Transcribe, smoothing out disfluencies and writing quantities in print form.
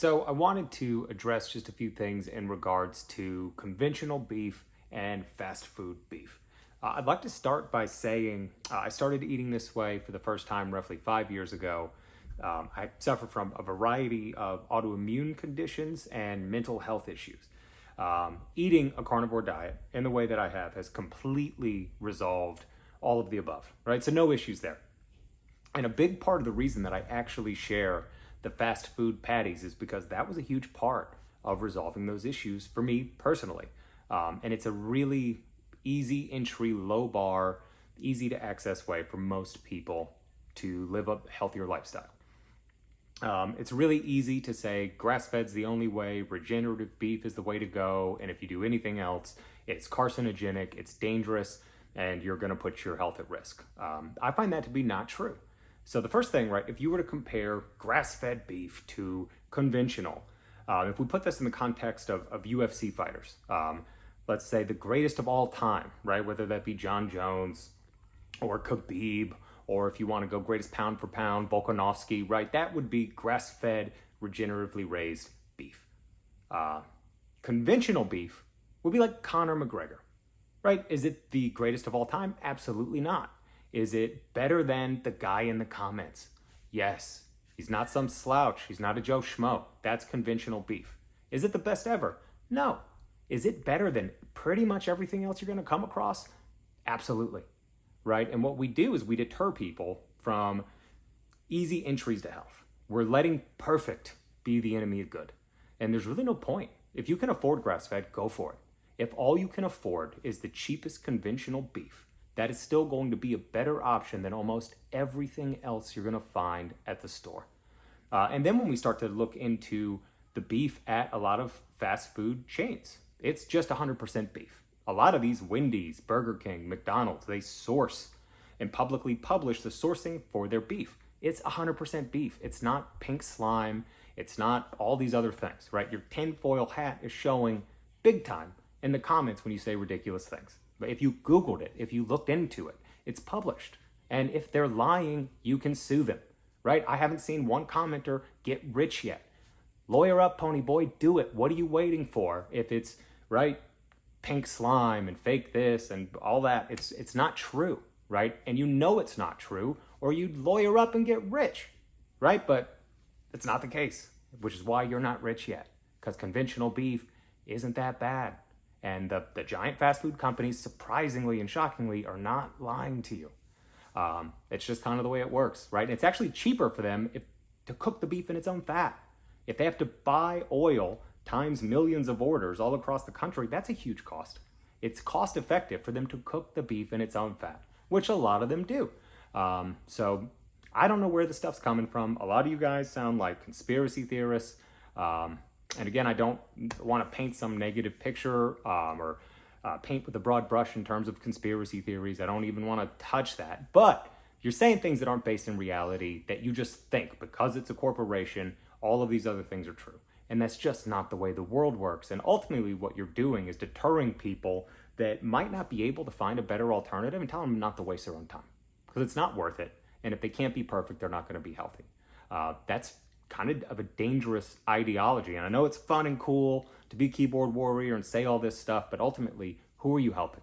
So I wanted to address just a few things in regards to conventional beef and fast food beef. I'd like to start by saying I started eating this way for the first time roughly 5 years ago. I suffer from a variety of autoimmune conditions and mental health issues. Eating a carnivore diet in the way that I have has completely resolved all of the above, right? So no issues there. And a big part of the reason that I actually share the fast food patties is because that was a huge part of resolving those issues for me personally. And it's a really easy entry, low bar, easy to access way for most people to live a healthier lifestyle. It's really easy to say grass-fed's the only way, regenerative beef is the way to go, and if you do anything else, it's carcinogenic, it's dangerous, and you're gonna put your health at risk. I find that to be not true. So the first thing, right, if you were to compare grass-fed beef to conventional, if we put this in the context of UFC fighters, let's say the greatest of all time, right, whether that be John Jones or Khabib, or if you want to go greatest pound for pound, Volkanovski, right, that would be grass-fed, regeneratively raised beef. Conventional beef would be like Conor McGregor, right? Is it the greatest of all time? Absolutely not. Is it better than the guy in the comments? Yes. He's not some slouch. He's not a Joe Schmo. That's conventional beef. Is it the best ever? No. Is it better than pretty much everything else you're going to come across? Absolutely. Right? And what we do is we deter people from easy entries to health. We're letting perfect be the enemy of good. And there's really no point. If you can afford grass-fed, go for it. If all you can afford is the cheapest conventional beef, that is still going to be a better option than almost everything else you're going to find at the store. And then when we start to look into the beef at a lot of fast food chains, it's just 100% beef. A lot of these Wendy's, Burger King, McDonald's, they source and publicly publish the sourcing for their beef. It's 100% beef. It's not pink slime. It's not all these other things, right? Your tinfoil hat is showing big time in the comments when you say ridiculous things. But if you Googled it, if you looked into it, it's published. And if they're lying, you can sue them, right? I haven't seen one commenter get rich yet. Lawyer up, pony boy, do it. What are you waiting for? If it's, right, pink slime and fake this and all that, it's not true, right? And you know it's not true, or you'd lawyer up and get rich, right? But it's not the case, which is why you're not rich yet, because conventional beef isn't that bad. And the giant fast food companies, surprisingly and shockingly, are not lying to you. It's just kind of the way it works, right? And it's actually cheaper for them to cook the beef in its own fat. If they have to buy oil times millions of orders all across the country, that's a huge cost. It's cost effective for them to cook the beef in its own fat, which a lot of them do. So I don't know where the stuff's coming from. A lot of you guys sound like conspiracy theorists. And again, I don't want to paint some negative picture or paint with a broad brush in terms of conspiracy theories. I don't even want to touch that. But you're saying things that aren't based in reality, that you just think because it's a corporation, all of these other things are true. And that's just not the way the world works. And ultimately what you're doing is deterring people that might not be able to find a better alternative and tell them not to waste their own time, because it's not worth it. And if they can't be perfect, they're not going to be healthy. That's kind of a dangerous ideology. And I know it's fun and cool to be keyboard warrior and say all this stuff, but ultimately, who are you helping?